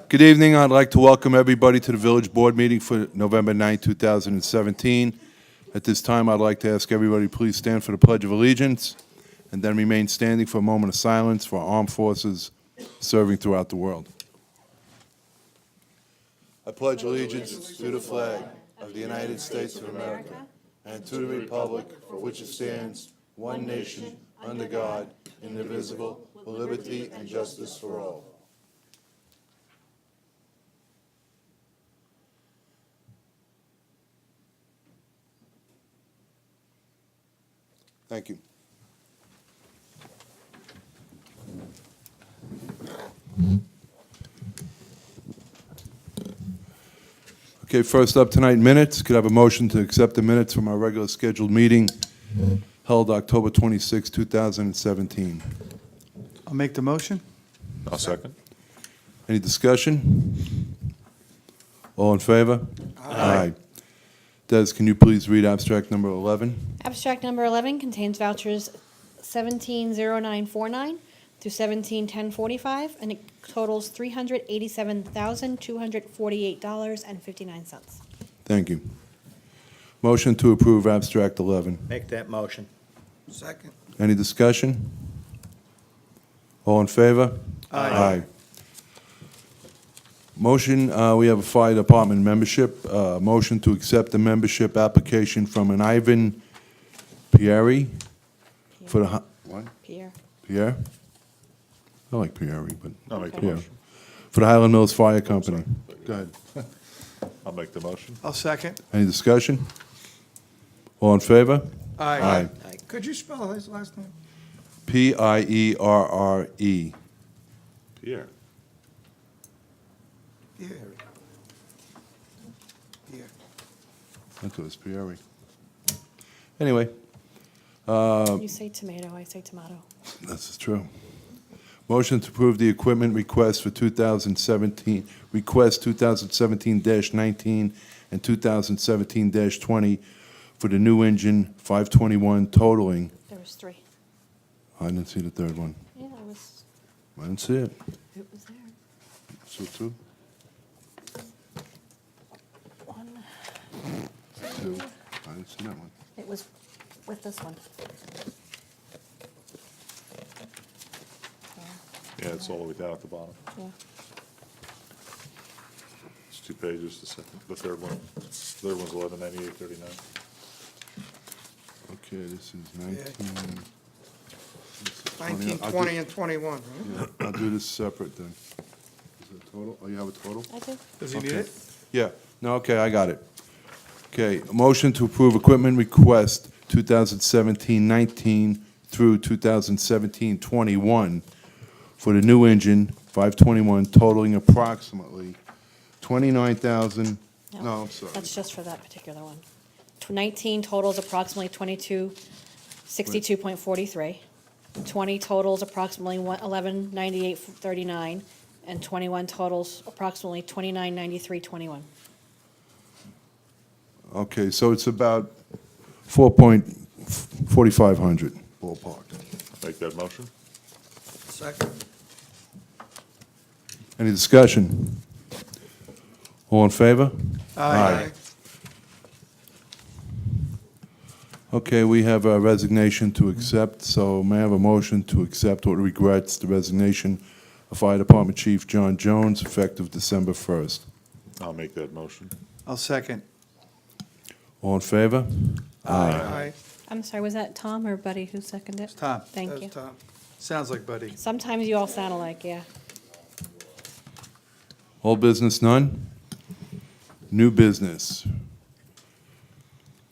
Good evening. I'd like to welcome everybody to the Village Board meeting for November 9, 2017. At this time, I'd like to ask everybody to please stand for the Pledge of Allegiance and then remain standing for a moment of silence for our armed forces serving throughout the world. I pledge allegiance to the flag of the United States of America and to the republic for which it stands, one nation, under God, indivisible, with liberty and justice for all. Thank you. Okay, first up tonight, minutes. Could I have a motion to accept the minutes from our regular scheduled meeting held October 26, 2017? I'll make the motion. I'll second. Any discussion? All in favor? Aye. Des, can you please read abstract number 11? Abstract number 11 contains vouchers 170949 through 171045, and it totals $387,248.59. Thank you. Motion to approve abstract 11. Make that motion. Second. Any discussion? All in favor? Aye. Motion, we have a fire department membership. Motion to accept the membership application from an Ivan Pieri for the, what? Pierre. Pierre? I like Pieri, but I'll make the Pierre. motion. For the Highland Mills Fire Company. Go ahead. I'll make the motion. I'll second. Any discussion? All in favor? Aye. Could you spell his last name? Pierre. Pierre. Pierre. Pierre. I thought it was Pieri. Anyway, You say tomato, I say tomato. this is true. Motion to approve the equipment request for 2017, request 2017-19 and 2017-20 for the new engine 521 totaling. There was three. I didn't see the third one. Yeah, it was I didn't see it. there. So two? One, Two. I didn't see that one. it was with this one. Yeah, it's all the way down at the bottom. Yeah. It's 2 pages, the third one. The third one's 1198.39. Okay, this is 19. This is 20. 19, I'll 20, do- and 21, right? Yeah, I'll do this separate then. Is it total? Oh, you have a total? I do. Does he need Okay. it? Yeah, no, okay, I got it. Okay, a motion to approve equipment request 2017-19 through 2017-21 for the new engine 521 totaling approximately 29,000, no, I'm sorry. That's just for that particular one. 19 totals approximately 2262.43. 20 totals approximately 1198.39, and 21 totals approximately 2993.21. Okay, so it's about 4,450 ballpark. Make that motion. Second. Any discussion? All in favor? Aye. Okay, we have a resignation to accept, so may I have a motion to accept with regrets the resignation of Fire Department Chief John Jones, effective December 1st. I'll make that motion. I'll second. All in favor? Aye. I'm sorry, was that Tom or Buddy who seconded it? Tom. Thank That was you. Tom. Sounds like Buddy. Sometimes you all sound alike, yeah. All business, none? New business.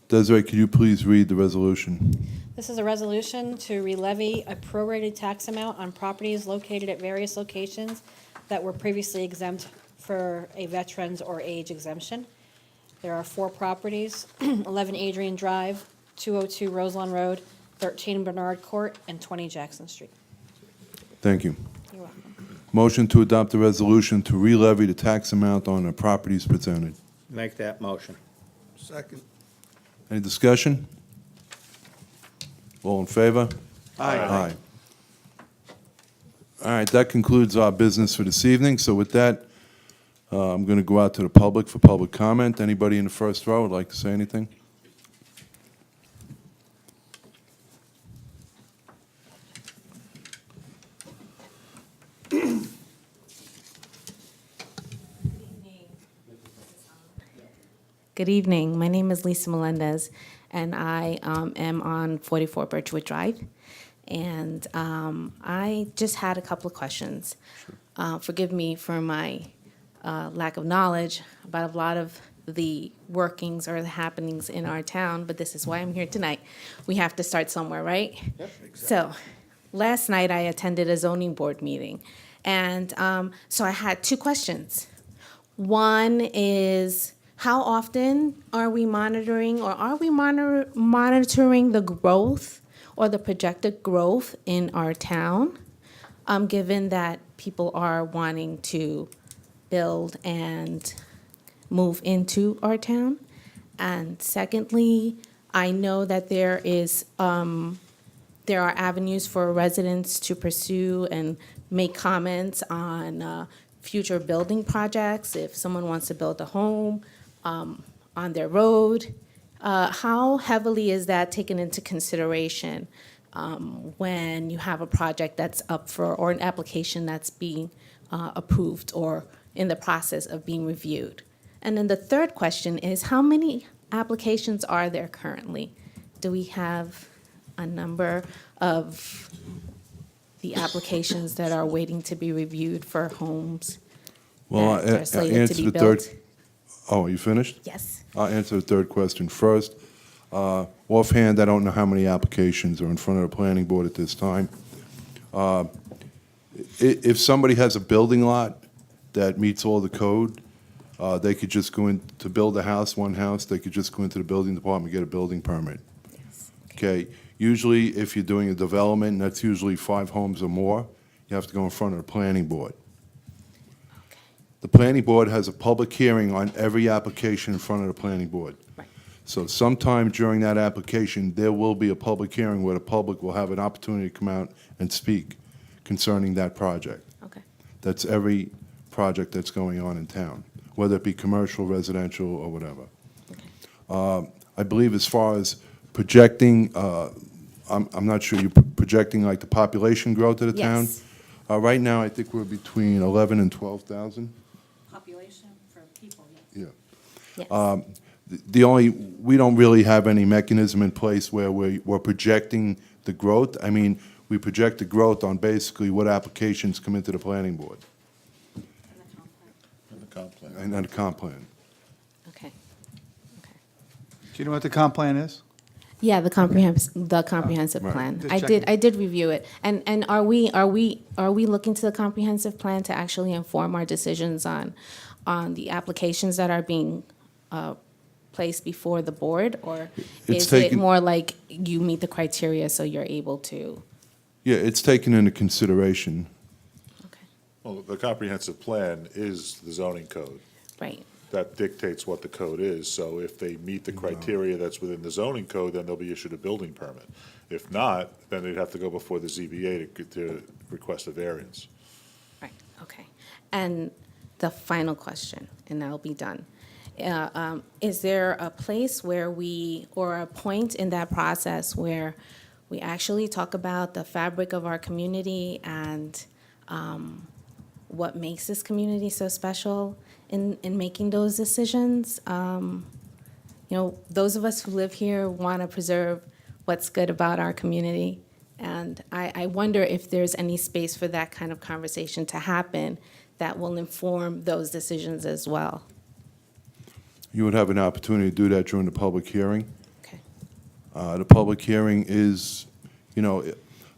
Desiree, could you please read the resolution? This is a resolution to relevy a prorated tax amount on properties located at various locations that were previously exempt for a veterans or age exemption. There are 4 properties, 11 Adrian Drive, 202 Roselawn Road, 13 Bernard Court, and 20 Jackson Street. Thank you. You're welcome. Motion to adopt the resolution to re-levy the tax amount on the properties presented. Make that motion. Second. Any discussion? All in favor? Aye. All right, that concludes our business for this evening. So with that, I'm going to go out to the public for public comment. Anybody in the first row would like to say anything? Good evening. My name is Lisa Melendez, and I am on 44 Birchwood Drive. And I just had a couple of questions. Forgive me for my lack of knowledge about a lot of the workings or the happenings in our town, but this is why I'm here tonight. We have to start somewhere, right? Yep, exactly. So, last night I attended a zoning board meeting, and so I had two questions. One is, how often are we monitoring, or are we monitoring the growth or the projected growth in our town, given that people are wanting to build and move into our town? And secondly, I know that there are avenues for residents to pursue and make comments on future building projects. If someone wants to build a home on their road, how heavily is that taken into consideration when you have a project that's up for, or an application that's being approved or in the process of being reviewed? And then the third question is, how many applications are there currently? Do we have a number of the applications that are waiting to be reviewed for homes Well, that are slated to be built? Oh, you finished? Yes. I'll answer the third question first. Offhand, I don't know how many applications are in front of the planning board at this time. If somebody has a building lot that meets all the code, they could just go in to build a house, one house, they could just go into the building department, get a building permit. Okay, usually if you're doing a development, that's usually 5 homes or more, you have to go in front of the planning board. The planning board has a public hearing on every application in front of the planning board. Right. So sometime during that application, there will be a public hearing where the public will have an opportunity to come out and speak concerning that project. Okay. That's every project that's going on in town, whether it be commercial, residential, or whatever. I believe as far as projecting, I'm not sure, you're projecting like the population growth of the town? Yes. Right now, I think we're between 11 and 12,000. Population for people, yes. Yeah. Yes. We don't really have any mechanism in place where we're projecting the growth. I mean, we project the growth on basically what applications come into the planning board And the comp plan. and then the comp plan. Okay. Okay. Do you know what the comp plan is? Yeah, the comprehensive right. plan. Just I checking. did review it. And are we looking to the comprehensive plan to actually inform our decisions on the applications that are being placed before the board? Or It's is it taken- more like you meet the criteria so you're able to? Yeah, it's taken into consideration. Okay, Well, the comprehensive plan is the zoning code. right. That dictates what the code is. So if they meet the criteria that's within the zoning code, then they'll be issued a building permit. If not, then they'd have to go before the ZBA to request a variance. Right, okay. And the final question, and I'll be done. Is there a place where or a point in that process where we actually talk about the fabric of our community and what makes this community so special in making those decisions? Those of us who live here want to preserve what's good about our community. And I wonder if there's any space for that kind of conversation to happen that will inform those decisions as well. You would have an opportunity to do that during the public hearing. Okay. The public hearing is,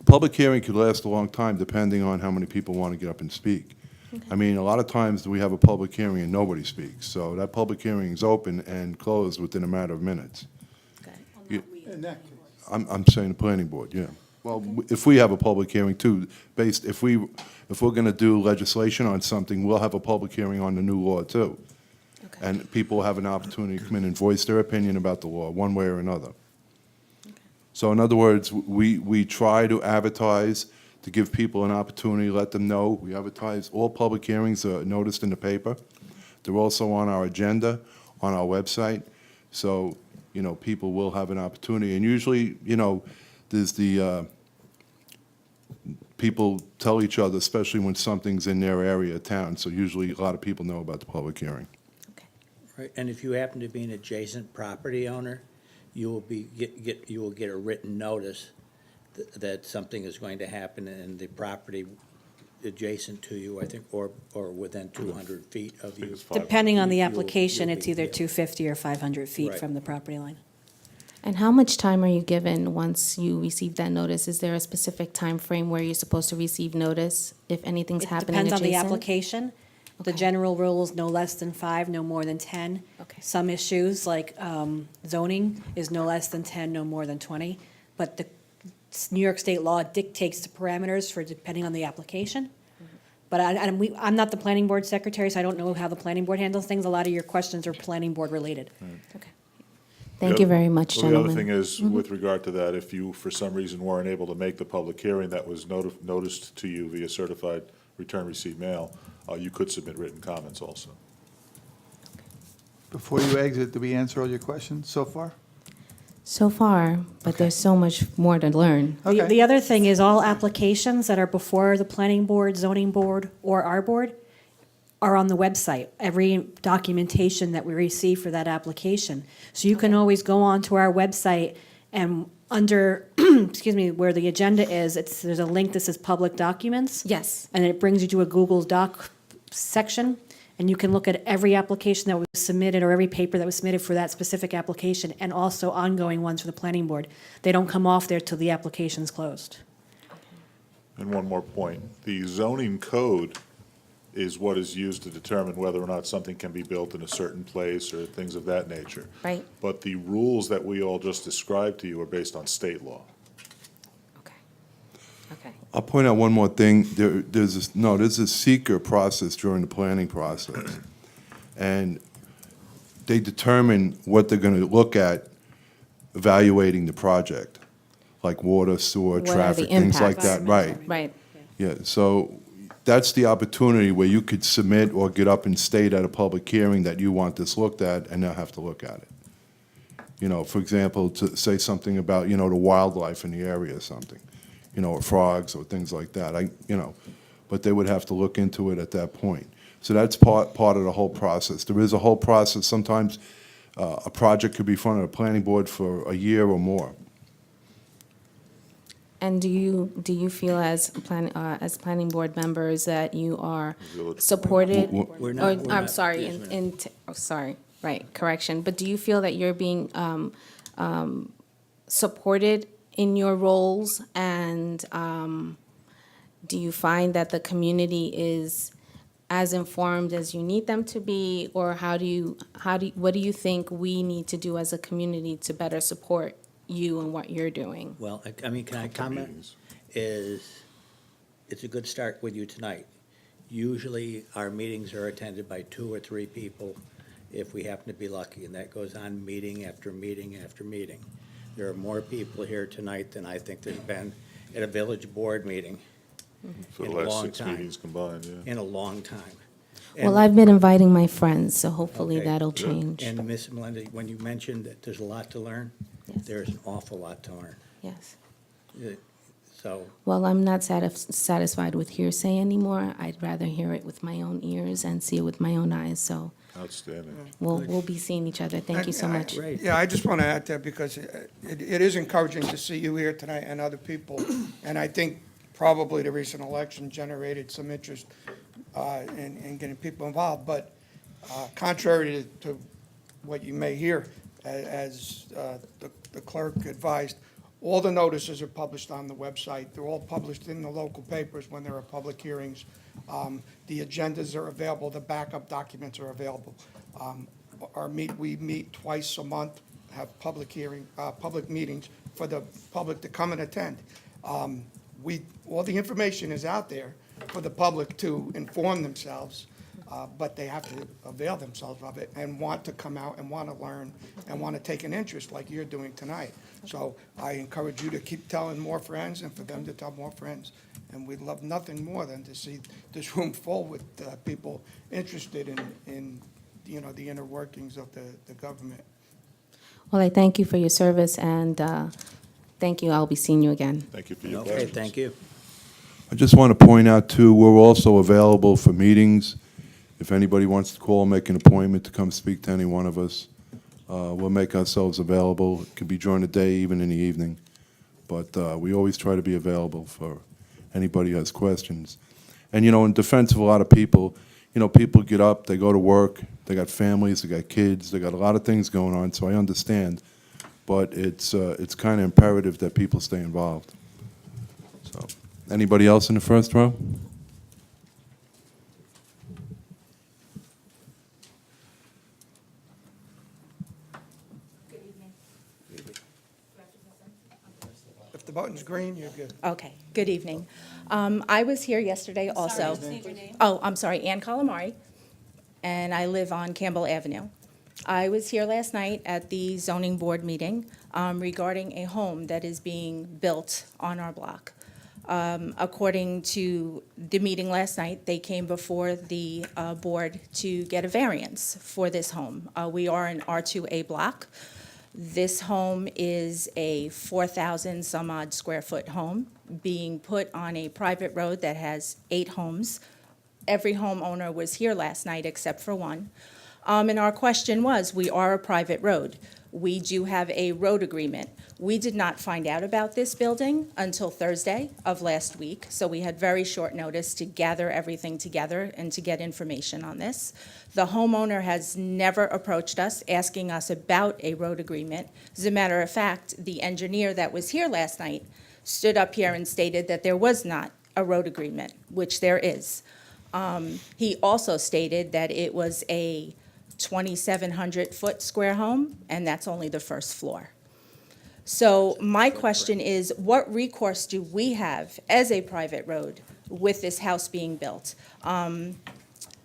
public hearing could last a long time depending on how many people want to get up and speak. I mean, a lot of times we have a public hearing and nobody speaks. So that public hearing is open and closed within a matter of minutes. Okay. In that case. I'm saying the planning board, yeah. Well, if we have a public hearing too, if we're going to do legislation on something, we'll have a public hearing on the new law too. Okay. And people have an opportunity to come in and voice their opinion about the law, one way or another. So in other words, we try to advertise to give people an opportunity, let them know. We advertise, all public hearings are noticed in the paper. They're also on our agenda, on our website, so, people will have an opportunity. And usually, there's people tell each other, especially when something's in their area of town, so usually a lot of people know about the public hearing. Right, and if you happen to be an adjacent property owner, you will you will get a written notice that something is going to happen in the property adjacent to you, I think, or within 200 feet of you. it's 500. Depending on the You'll- application, you'll it's be- either yeah. 250 or 500 feet Right. from the property line. And how much time are you given once you receive that notice? Is there a specific time frame where you're supposed to receive notice if anything's It happening depends on the adjacent? application. The Okay. general rule is no less than 5, no more than 10. Okay. Some issues, like zoning, is no less than 10, no more than 20. But the New York State law dictates the parameters for depending on the application. But I'm not the planning board secretary, so I don't know how the planning board handles things. A lot of your questions are planning board related. Okay. Thank you very much, Well, gentlemen. the other thing is, with regard to that, if you, for some reason, weren't able to make the public hearing that was noticed to you via certified return receipt mail, you could submit written comments also. Before you exit, did we answer all your questions so far? So far, but there's so much more to learn. Okay. The other thing is all applications that are before the planning board, zoning board, or our board are on the website. Every documentation that we receive for that application. So you can always go onto our website and under, excuse me, where the agenda is, there's a link that says public documents. Yes. And it brings you to a Google Doc section, and you can look at every application that was submitted or every paper that was submitted for that specific application, and also ongoing ones for the planning board. They don't come off there till the application's closed. And one more point, the zoning code is what is used to determine whether or not something can be built in a certain place or things of that nature. Right. But the rules that we all just described to you are based on state law. Okay. Okay. I'll point out one more thing. There's a seeker process during the planning process. And they determine what they're going to look at evaluating the project, like water, sewer, What are traffic, the things like impacts? that. Right. Right. Yeah, so that's the opportunity where you could submit or get up and state at a public hearing that you want this looked at, and they'll have to look at it. For example, to say something about, the wildlife in the area or something, or frogs or things like that, but they would have to look into it at that point. So that's part of the whole process. There is a whole process. Sometimes a project could be in front of the planning board for a year or more. And do you feel as planning board members that you are Village- supported? We're not- we're I'm not. sorry, Yes, ma'am. sorry, right, correction. But do you feel that you're being supported in your roles? And do you find that the community is as informed as you need them to be? Or what do you think we need to do as a community to better support you and what you're doing? Well, I mean, can I comment? Meetings. It's a good start with you tonight. Usually, our meetings are attended by 2 or 3 people, if we happen to be lucky, and that goes on meeting after meeting after meeting. There are more people here tonight than I think there's been at a village board meeting For the In a last long 6 time. meetings combined, yeah. in a long time. Well, I've been inviting my friends, so hopefully Okay, that'll good. change. And Ms. Melinda, when you mentioned that there's a lot to learn, Yes. there's an awful lot to learn. Yes. So, Well, I'm not satisfied with hearsay anymore. I'd rather hear it with my own ears and see it with my own eyes. So Outstanding. we'll be seeing each other. Thank you so much. great. Yeah, I just want to add that because it is encouraging to see you here tonight and other people. And I think probably the recent election generated some interest in getting people involved. But contrary to what you may hear, as the clerk advised, all the notices are published on the website. They're all published in the local papers when there are public hearings. The agendas are available, the backup documents are available. We meet twice a month, have public meetings for the public to come and attend. All the information is out there for the public to inform themselves. but they have to avail themselves of it and want to come out and want to learn and want to take an interest like you're doing tonight. So I encourage you to keep telling more friends and for them to tell more friends. And we'd love nothing more than to see this room full with people interested in, you know, the inner workings of the government. Well, I thank you for your service, and thank you. I'll be seeing you again. Thank you for your Okay, questions. thank you. I just want to point out, too, we're also available for meetings. If anybody wants to call, make an appointment to come speak to any one of us, we'll make ourselves available. It could be during the day, even in the evening. But we always try to be available for anybody who has questions. And, you know, in defense of a lot of people, you know, people get up, they go to work, they got families, they got kids, they got a lot of things going on, so I understand. But it's kind of imperative that people stay involved. So, anybody else in the first row? If the button's green, you're good. Okay, good evening. I was here yesterday also. Oh, I'm sorry, Ann Calamari, and I live on Campbell Avenue. I was here last night at the zoning board meeting regarding a home that is being built on our block. According to the meeting last night, they came before the board to get a variance for this home. We are an R2A block. This home is a 4,000 some odd square foot home being put on a private road that has 8 homes. Every homeowner was here last night except for one. And our question was, we are a private road. We do have a road agreement. We did not find out about this building until Thursday of last week, so we had very short notice to gather everything together and to get information on this. The homeowner has never approached us asking us about a road agreement. As a matter of fact, the engineer that was here last night stood up here and stated that there was not a road agreement, which there is. He also stated that it was a 2,700-foot square home, and that's only the first floor. So my question is, what recourse do we have as a private road with this house being built?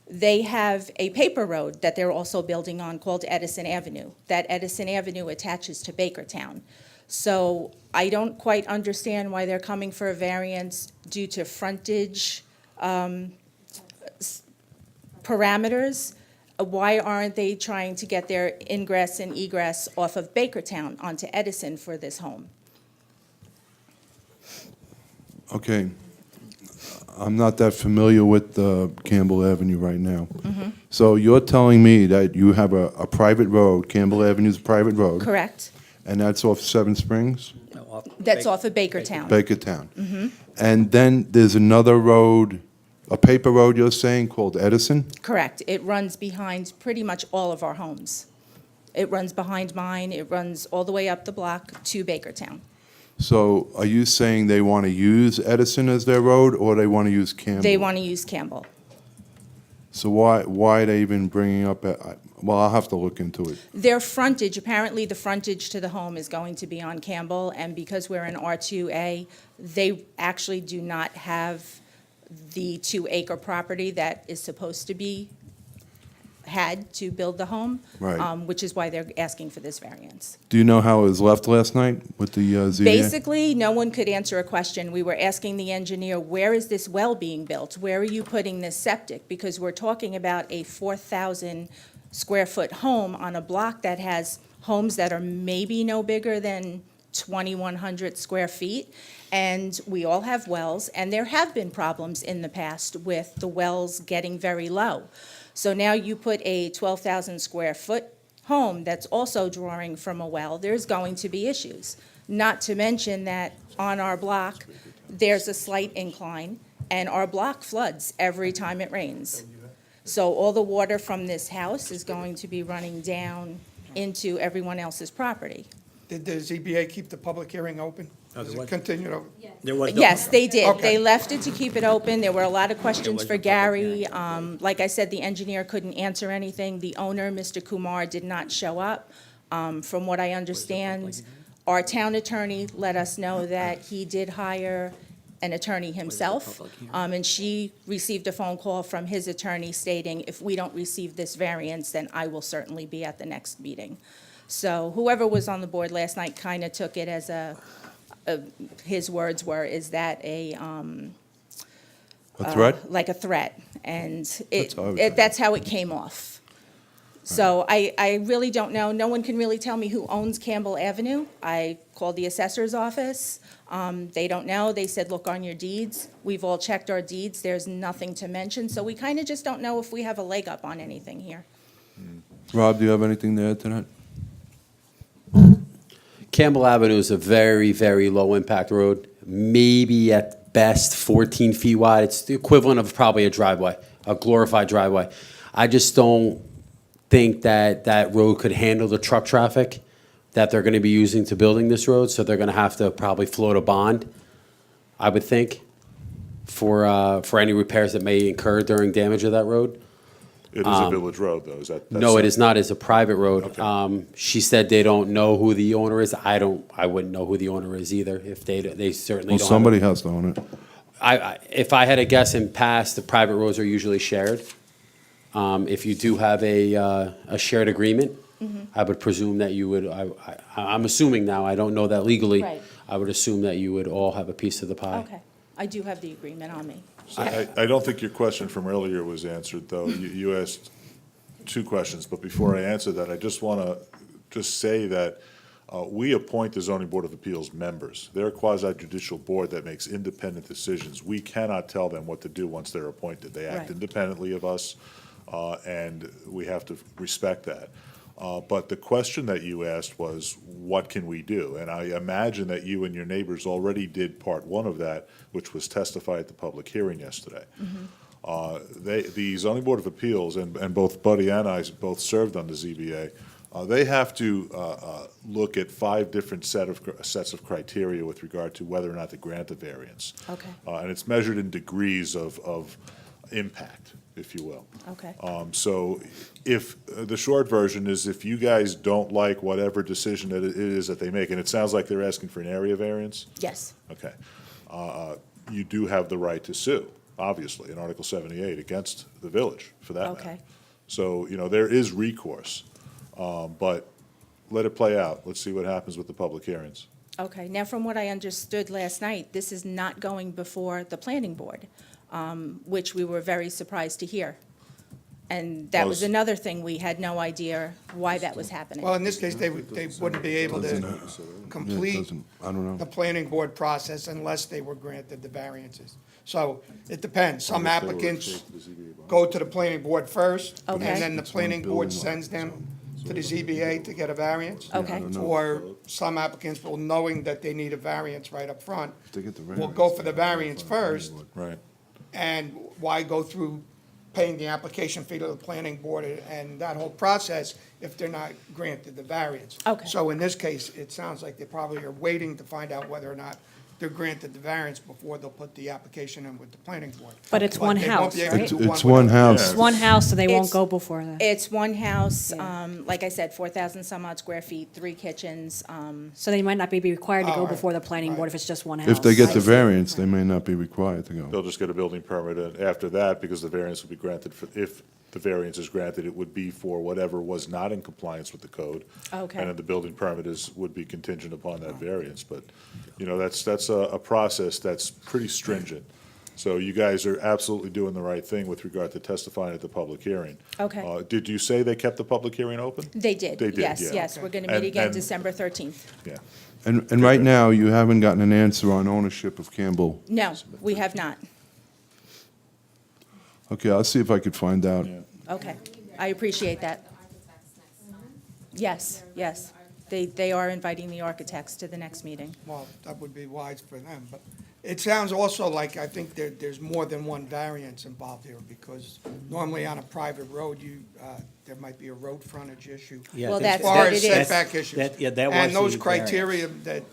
They have a paper road that they're also building on called Edison Avenue. That Edison Avenue attaches to Bakertown. So I don't quite understand why they're coming for a variance due to frontage parameters. Why aren't they trying to get their ingress and egress off of Bakertown onto Edison for this home? Okay. I'm not that familiar with Campbell Avenue right now. So you're telling me that you have a private road, Campbell Avenue's a private road, Correct? and that's off Seven Springs, No, off- That's off of Bakertown. Bakertown. And then there's another road, a paper road you're saying, called Edison? Correct. It runs behind pretty much all of our homes. It runs behind mine, it runs all the way up the block to Bakertown. So are you saying they want to use Edison as their road, or they want to use Campbell? They want to use Campbell. So why are they even bringing up, well, I'll have to look into it. Their frontage, apparently the frontage to the home is going to be on Campbell, and because we're in R2A, they actually do not have the 2-acre property that is supposed to be had to build the home. Right. Which is why they're asking for this variance. Do you know how it was left last night with the ZBA? Basically, no one could answer a question. We were asking the engineer, where is this well being built? Where are you putting this septic? Because we're talking about a 4,000 square foot home on a block that has homes that are maybe no bigger than 2,100 square feet. And we all have wells, and there have been problems in the past with the wells getting very low. So now you put a 12,000 square foot home that's also drawing from a well, there's going to be issues. Not to mention that on our block, there's a slight incline, and our block floods every time it rains. So all the water from this house is going to be running down into everyone else's property. Did the ZBA keep the public hearing open? No, Is there it continued over? There was no- Yes, they did. Okay. They left it to keep it open. There were a lot of questions for Gary. Like I said, the engineer couldn't answer anything. The owner, Mr. Kumar, did not show up. From what I understand, our town attorney let us know that he did hire an attorney himself. public hearing? And she received a phone call from his attorney stating, if we don't receive this variance, then I will certainly be at the next meeting. So whoever was on the board last night kind of took it as his words were, is that A threat? like a threat, and That's how I would take it. that's how it came off. So I really don't know, no one can really tell me who owns Campbell Avenue. I called the assessor's office, they don't know, they said, look on your deeds. We've all checked our deeds, there's nothing to mention, so we kind of just don't know if we have a leg up on anything here. Rob, do you have anything to add to that? Campbell Avenue is a very, very low-impact road, maybe at best 14 feet wide. It's the equivalent of probably a driveway, a glorified driveway. I just don't think that that road could handle the truck traffic that they're going to be using to building this road, so they're going to have to probably float a bond, I would think, for any repairs that may incur during damage of that road. It is a village road, though, is that? No, it is not. It's a private road. Okay. She said they don't know who the owner is. I wouldn't know who the owner is either, if they certainly Well, don't. somebody has to own it. If I had to guess in past, the private roads are usually shared. If you do have a shared agreement, I would presume that you would, I'm assuming now, I don't know that legally. Right. I would assume that you would all have a piece of the pie. Okay, I do have the agreement on me. I don't think your question from earlier was answered, though. You asked two questions, but before I answer that, I just want to just say that we appoint the Zoning Board of Appeals members. They're a quasi-judicial board that makes independent decisions. We cannot tell them what to do once they're appointed. They act Right. independently of us, and we have to respect that. But the question that you asked was, what can we do? And I imagine that you and your neighbors already did part one of that, which was testify at the public hearing yesterday. The Zoning Board of Appeals, and both Buddy and I both served on the ZBA, they have to look at 5 different sets of criteria with regard to whether or not to grant a variance. Okay. And it's measured in degrees of impact, if you will. Okay. So if, the short version is if you guys don't like whatever decision that it is that they make, and it sounds like they're asking for an area variance, Yes, okay, you do have the right to sue, obviously, in Article 78 against the village, for that matter. Okay. So, there is recourse, but let it play out. Let's see what happens with the public hearings. okay. Now, from what I understood last night, this is not going before the planning board, which we were very surprised to hear. And that was Well, another thing, we had no idea why that was happening. Well, in this case, they wouldn't be able to Yeah, it complete doesn't, I don't know. the planning board process unless they were granted the variances. So it depends. Some applicants go to the planning board first, and Okay. then the planning board sends them to the ZBA to get a variance. Okay. Or some applicants will, knowing that they need a variance right up front, They get the will variance. go for the variance first, Right. and why go through paying the application fee to the planning board and that whole process if they're not granted the variance? Okay. So in this case, it sounds like they probably are waiting to find out whether or not they're granted the variance before they'll put the application in with the planning board. But it's one they won't house, be able right? to do It's one without- house. It's one house, so they won't It's- go before that. It's one house, Yeah. like I said, 4,000 some odd square feet, 3 kitchens, So they might not be required to Oh, go right, before the planning board right. if it's just one house. If they get the I see. variance, they may not be required to go. They'll just get a building permit, and after that, because the variance will be granted for, if the variance is granted, it would be for whatever was not in compliance with the code. Okay. And then the building permit would be contingent upon that variance, but, that's a process that's pretty stringent. So you guys are absolutely doing the right thing with regard to testifying at the public hearing. Okay. Did you say they kept the public hearing open? They did. They did, Yes, yeah. yes, we're going to And- meet again and- December 13th. Yeah. And right now, you haven't gotten an answer on ownership of Campbell. No, we have not. Okay, I'll see if I could find out. Okay, I appreciate that. Yes, yes. They are inviting the architects to the next meeting. Well, that would be wise for them, but it sounds also like, I think there's more than one variance involved here, because normally on a private road, there might be a road frontage issue. Yeah, Well, that's- As far what as it is. setback issues. that was And those the criteria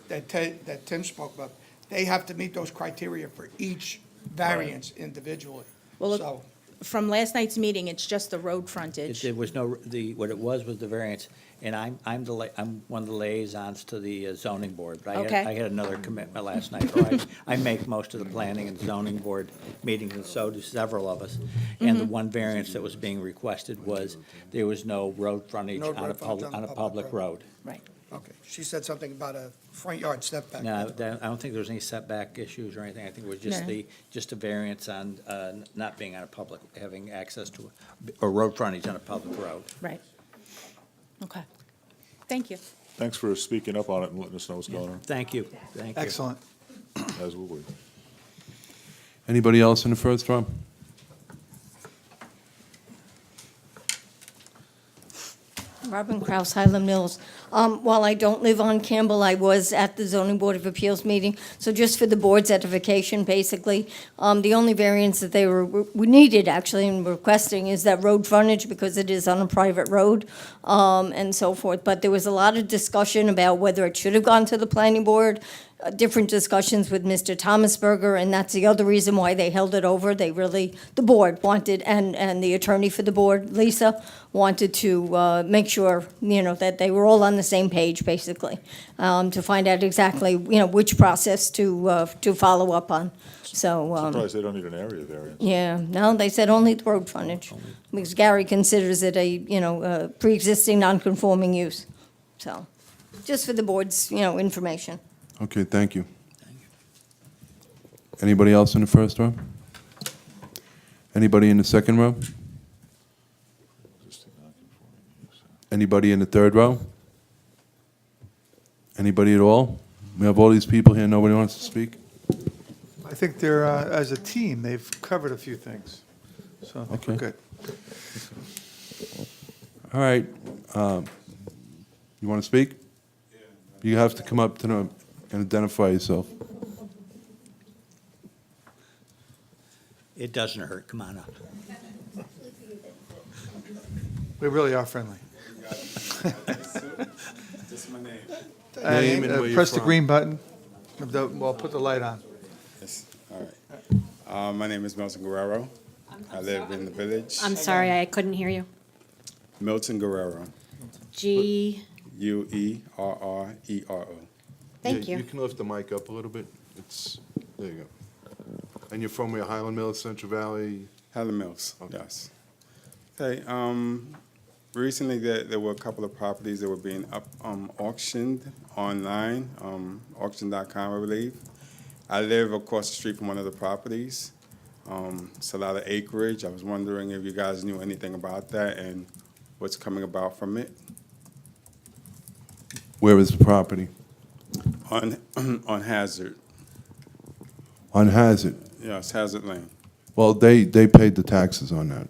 that Tim spoke about, they have to meet those criteria for each variance individually. Well, look, So, from last night's meeting, it's just the road frontage. There was no, what it was the variance, and I'm one of the liaisons to the zoning board. But Okay. I had another commitment last night, or I make most of the planning and zoning board meetings, and so do several of us. And the one variance that was being requested was, there was no road frontage No on a road frontage on a public road. Right. Okay, she said something about a front yard setback. No, I don't think there was any setback issues or anything. I think it was just No. just a variance on not being on a public, having access to a road frontage on a public road. Right. Okay. Thank you. Thanks for speaking up on it and letting us know what's going on, Thank you, thank you. Excellent. as will we. Anybody else in the first row? Robin Kraus, Highland Mills. While I don't live on Campbell, I was at the zoning board of appeals meeting. So just for the board's edification, basically, the only variance that we needed actually in requesting is that road frontage because it is on a private road, and so forth. But there was a lot of discussion about whether it should have gone to the planning board, different discussions with Mr. Thomasberger, and that's the other reason why they held it over. They really, the board wanted, and the attorney for the board, Lisa, wanted to make sure, that they were all on the same page, basically, to find out exactly, which process to follow up on. So, Surprised they don't need an area variance. yeah, no, they said only the road frontage, because Gary considers it a pre-existing non-conforming use. So, just for the board's, information. Okay, thank you. Anybody else in the first row? Anybody in the second row? Existing non-conforming use. Anybody in the third row? Anybody at all? We have all these people here, nobody wants to speak? I think they're, as a team, they've covered a few things. So I think we're Okay. good. All right. You want to speak? You have to come up to the, and identify yourself. It doesn't hurt, come on up. We really are friendly. Just my name. Name and where you're Press the from. green button. Well, put the light on. Yes, all right. My name is Milton Guerrero. I live in the village. I'm sorry, I couldn't hear you. Milton Guerrero, G, Uerrero. thank Yeah, you. You can lift the mic up a little bit. There you go. And you're from where, Highland Mills, Central Valley? Helen Mills, Okay. yes. Okay, recently there were a couple of properties that were being auctioned online, auction.com, I believe. I live across the street from one of the properties. It's a lot of acreage. I was wondering if you guys knew anything about that and what's coming about from it Where is the property? on Hazard. On Hazard. Yes, Hazard Lane. Well, they paid the taxes on that.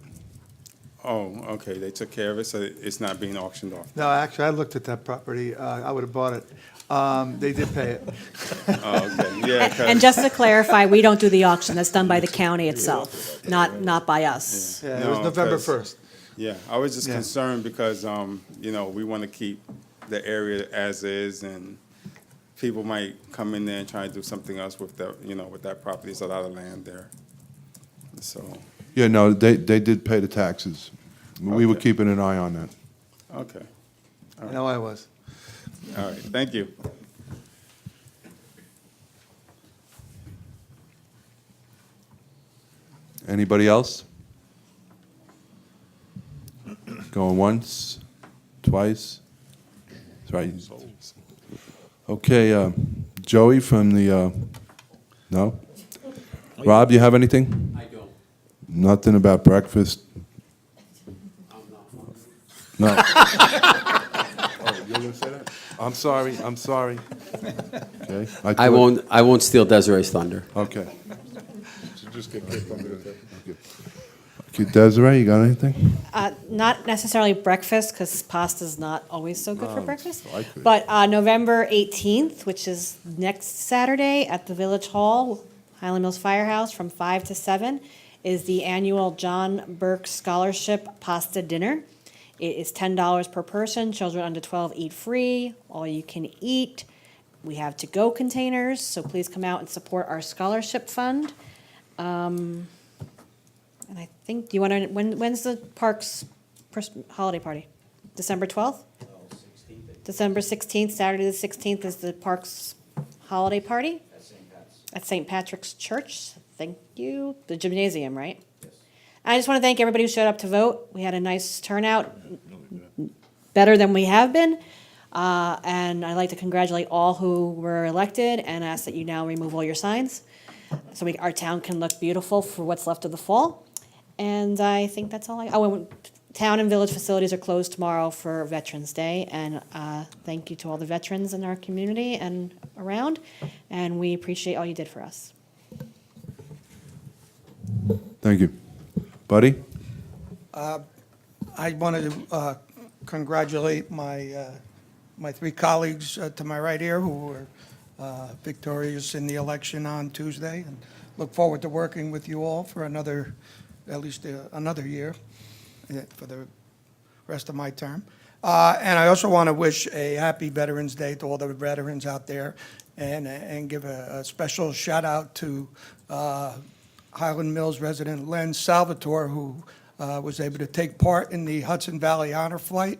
Oh, okay, they took care of it, so it's not being auctioned off. No, actually, I looked at that property. I would have bought it. They did pay it. Oh, okay, yeah, 'cause- And just to clarify, we don't do the auction, that's done by the county itself, not by us. Yeah, it was No, November 'cause- 1st. Yeah, I was just Yeah. concerned because, we want to keep the area as is, and people might come in there and try to do something else with the, with that property. There's a lot of land there. So, Yeah, no, they did pay the taxes. We were Okay. keeping an eye on that. okay, No, I was. all right, thank you. Anybody else? Going once, twice? That's right. Okay, Joey from the, no? Rob, you have anything? I don't. Nothing about breakfast? No. Oh, you were gonna say that? I'm sorry. Okay. I thought- won't steal Desiree's thunder. Okay. Should just get kicked under the table. Okay, Desiree, you got anything? Not necessarily breakfast, because pasta's not always so good for breakfast. I could. But November 18th, which is next Saturday at the Village Hall, Highland Mills Firehouse, from 5 to 7, is the annual John Burke Scholarship Pasta Dinner. It is $10 per person. Children under 12 eat free, all you can eat. We have to-go containers, so please come out and support our scholarship fund. And I think, do you want to, when's the parks holiday party? December 12th? December 16th, Saturday the 16th is the parks holiday party? At St. Patrick's Church. Thank you. The gymnasium, right? Yes. I just want to thank everybody who showed up to vote. We had a nice turnout, better than we have been. And I'd like to congratulate all who were elected and ask that you now remove all your signs so our town can look beautiful for what's left of the fall. And I think that's all and town and village facilities are closed tomorrow for Veterans Day. And thank you to all the veterans in our community and around. And we appreciate all you did for us. Thank you. Buddy? I wanted to congratulate my three colleagues to my right here who were victorious in the election on Tuesday, and look forward to working with you all for at least another year for the rest of my term. And I also want to wish a happy Veterans Day to all the veterans out there, and give a special shout out to Highland Mills resident Len Salvatore, who was able to take part in the Hudson Valley Honor Flight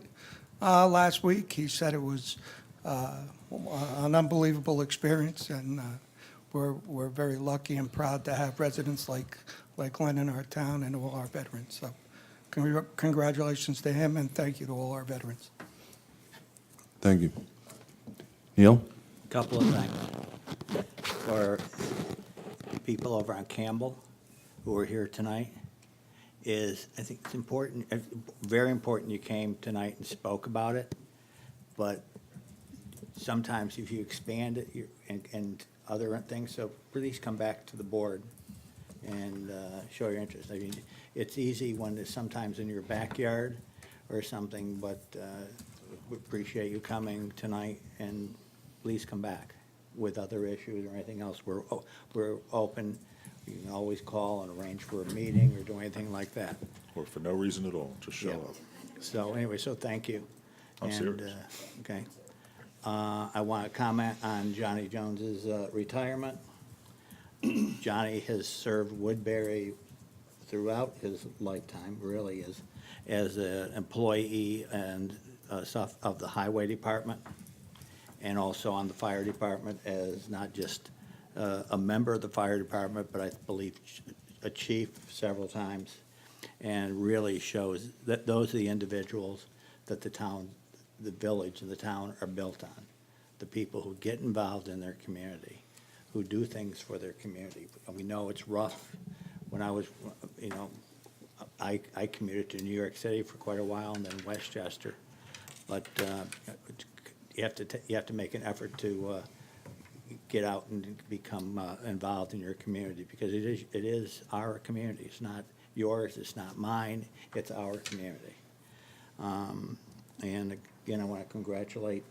last week. He said it was an unbelievable experience, and we're very lucky and proud to have residents like Len in our town and all our veterans. So congratulations to him, and thank you to all our veterans. Thank you. Neil? Couple of things. For people over on Campbell who are here tonight, I think it's important, very important you came tonight and spoke about it, but sometimes if you expand it and other things, so please come back to the board and show your interest. I mean, it's easy when it's sometimes in your backyard or something, but we appreciate you coming tonight, and please come back with other issues or anything else. We're open. You can always call and arrange for a meeting or do anything like that. Or for no reason at all, just show Yeah. up. So anyway, so thank you. I'm And, serious. Okay. I want to comment on Johnny Jones's retirement. Johnny has served Woodbury throughout his lifetime, really, as an employee and stuff of the highway department, and also on the fire department as not just a member of the fire department, but I believe a chief several times, and really shows that those are the individuals that the town, the village and the town are built on. The people who get involved in their community, who do things for their community. We know it's rough. When I was, I commuted to New York City for quite a while, and then Westchester. But you have to make an effort to get out and become involved in your community, because it is our community. It's not yours, it's not mine, it's our community. And again, I want to congratulate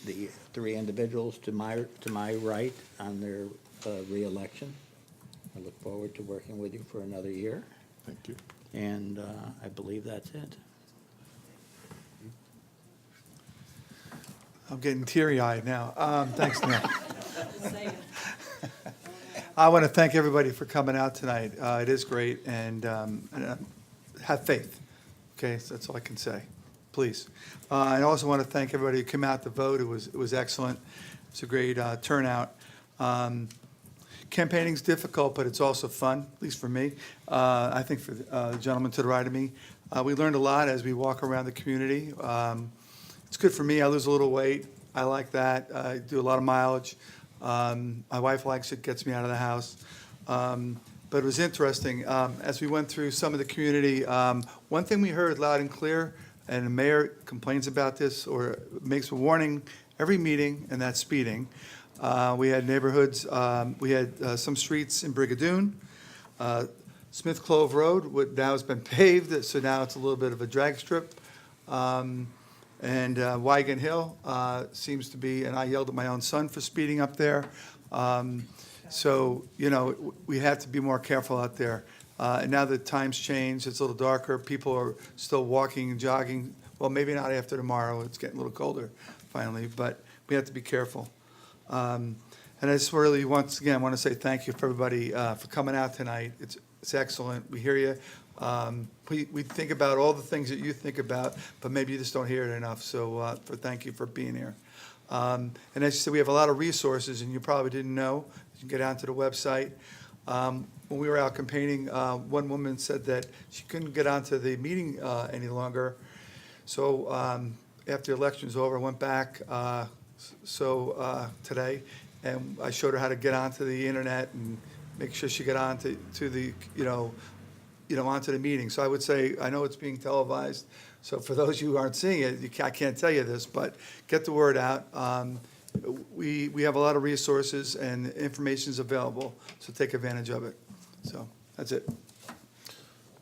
the three individuals to my right on their reelection. I look forward to working with you for another year, Thank you. and I believe that's it. I'm getting teary-eyed now. Thanks, Neil. I want to thank everybody for coming out tonight. It is great, and have faith, okay? So that's all I can say. Please. I also want to thank everybody who came out to vote. It was excellent. It's a great turnout. Campaigning's difficult, but it's also fun, at least for me. I think for the gentleman to the right of me. We learned a lot as we walk around the community. It's good for me. I lose a little weight. I like that. I do a lot of mileage. My wife likes it, gets me out of the house. But it was interesting. As we went through some of the community, one thing we heard loud and clear, and the mayor complains about this or makes a warning every meeting, and that's speeding. We had neighborhoods, we had some streets in Brigadoon. Smith Clove Road now has been paved, so now it's a little bit of a drag strip. And Wigan Hill seems to be, and I yelled at my own son for speeding up there. So, we have to be more careful out there. And now that times change, it's a little darker, people are still walking and jogging. Well, maybe not after tomorrow, it's getting a little colder finally, but we have to be careful. And I just really, once again, want to say thank you for everybody for coming out tonight. It's excellent. We hear you. We think about all the things that you think about, but maybe you just don't hear it enough. So thank you for being here. And as you said, we have a lot of resources, and you probably didn't know. You can get onto the website. When we were out campaigning, one woman said that she couldn't get onto the meeting any longer. So after the election's over, I went back today, and I showed her how to get onto the internet and make sure she got on to the, onto the meeting. So I would say, I know it's being televised, so for those of you who aren't seeing it, I can't tell you this, but get the word out. We have a lot of resources and information's available, so take advantage of it. So, that's it.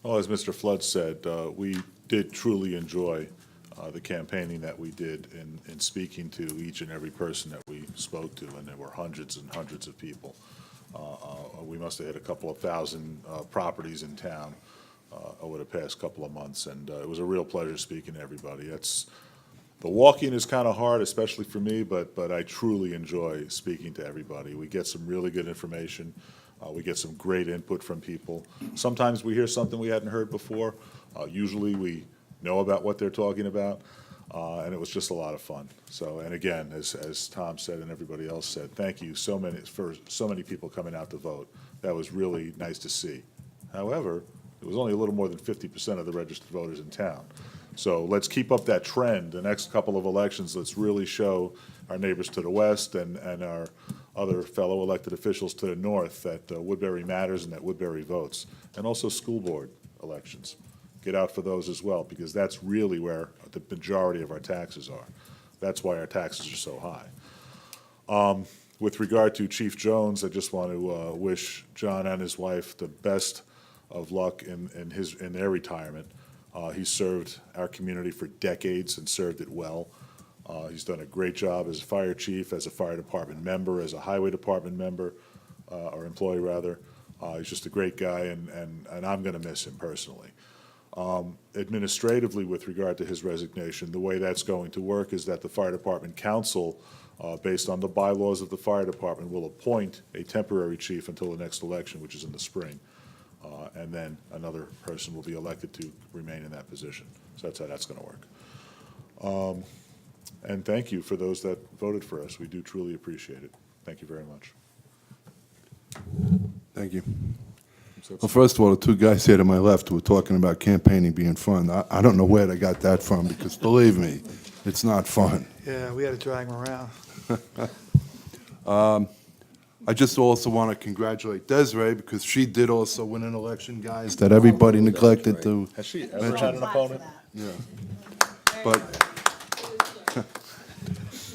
Well, as Mr. Flood said, we did truly enjoy the campaigning that we did in speaking to each and every person that we spoke to, and there were hundreds and hundreds of people. We must have hit a couple of thousand properties in town over the past couple of months, and it was a real pleasure speaking to everybody. The walking is kind of hard, especially for me, but I truly enjoy speaking to everybody. We get some really good information. We get some great input from people. Sometimes we hear something we hadn't heard before. Usually we know about what they're talking about, and it was just a lot of fun. So, and again, as Tom said and everybody else said, thank you for so many people coming out to vote. That was really nice to see. However, it was only a little more than 50% of the registered voters in town. So let's keep up that trend. The next couple of elections, let's really show our neighbors to the west and our other fellow elected officials to the north that Woodbury matters and that Woodbury votes. And also school board elections. Get out for those as well, because that's really where the majority of our taxes are. That's why our taxes are so high. With regard to Chief Jones, I just want to wish John and his wife the best of luck in their retirement. He's served our community for decades and served it well. He's done a great job as a fire chief, as a fire department member, as a highway department member, or employee rather. He's just a great guy, and I'm going to miss him personally. Administratively, with regard to his resignation, the way that's going to work is that the fire department council, based on the bylaws of the fire department, will appoint a temporary chief until the next election, which is in the spring. And then another person will be elected to remain in that position. So that's how that's going to work. And thank you for those that voted for us. We do truly appreciate it. Thank you very much. Thank you. Well, first of all, the two guys here to my left who were talking about campaigning being fun, I don't know where they got that from, because believe me, it's not fun. Yeah, we had to drag them around. I just also want to congratulate Desiree, because she did also win an election, guys, that everybody neglected to Has she ever had an opponent? But,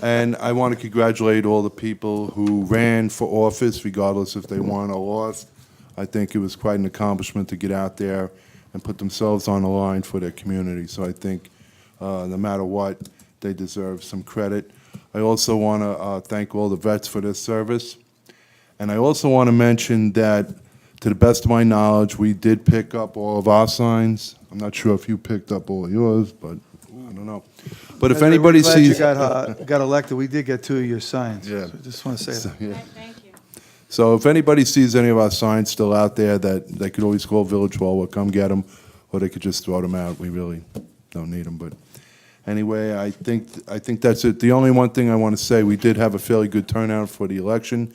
and I want to congratulate all the people who ran for office, regardless if they won or lost. I think it was quite an accomplishment to get out there and put themselves on the line for their community. So I think no matter what, they deserve some credit. I also want to thank all the vets for their service. And I also want to mention that, to the best of my knowledge, we did pick up all of our signs. I'm not sure if you picked up all of yours, but I don't know. But if anybody We're sees... glad you got elected. We did get 2 of your signs. Yeah. So I just want to say that. Yeah. Thank you. So if anybody sees any of our signs still out there, that they could always call Village Hall, we'll come get them, or they could just throw them out. We really don't need them, but anyway, I think that's it. The only one thing I want to say, we did have a fairly good turnout for the election,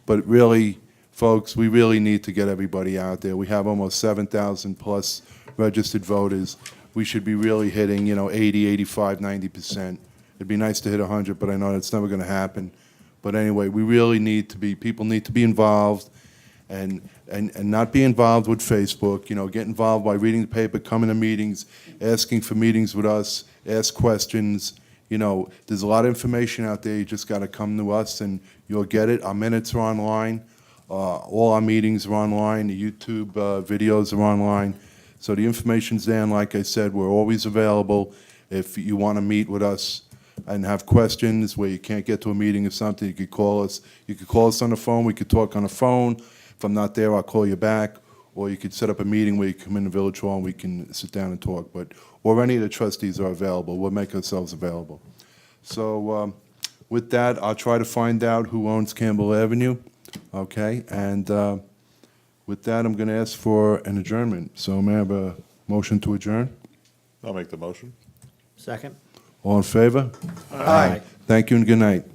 but really, folks, we really need to get everybody out there. We have almost 7,000 plus registered voters. We should be really hitting, 80, 85, 90%. It'd be nice to hit 100, but I know that's never going to happen. But anyway, we really need to be, people need to be involved and not be involved with Facebook, get involved by reading the paper, coming to meetings, asking for meetings with us, ask questions. There's a lot of information out there. You just got to come to us and you'll get it. Our minutes are online. All our meetings are online. The YouTube videos are online. So the information's there, and like I said, we're always available. If you want to meet with us and have questions where you can't get to a meeting or something, you could call us. You could call us on the phone. We could talk on the phone. If I'm not there, I'll call you back. Or you could set up a meeting where you come in the Village Hall and we can sit down and talk. Or any of the trustees are available. We'll make ourselves available. So With that, I'll try to find out who owns Campbell Avenue, okay? And with that, I'm going to ask for an adjournment. So may I have a motion to adjourn? I'll make the motion. Second? All in favor? Aye. Thank you and good night.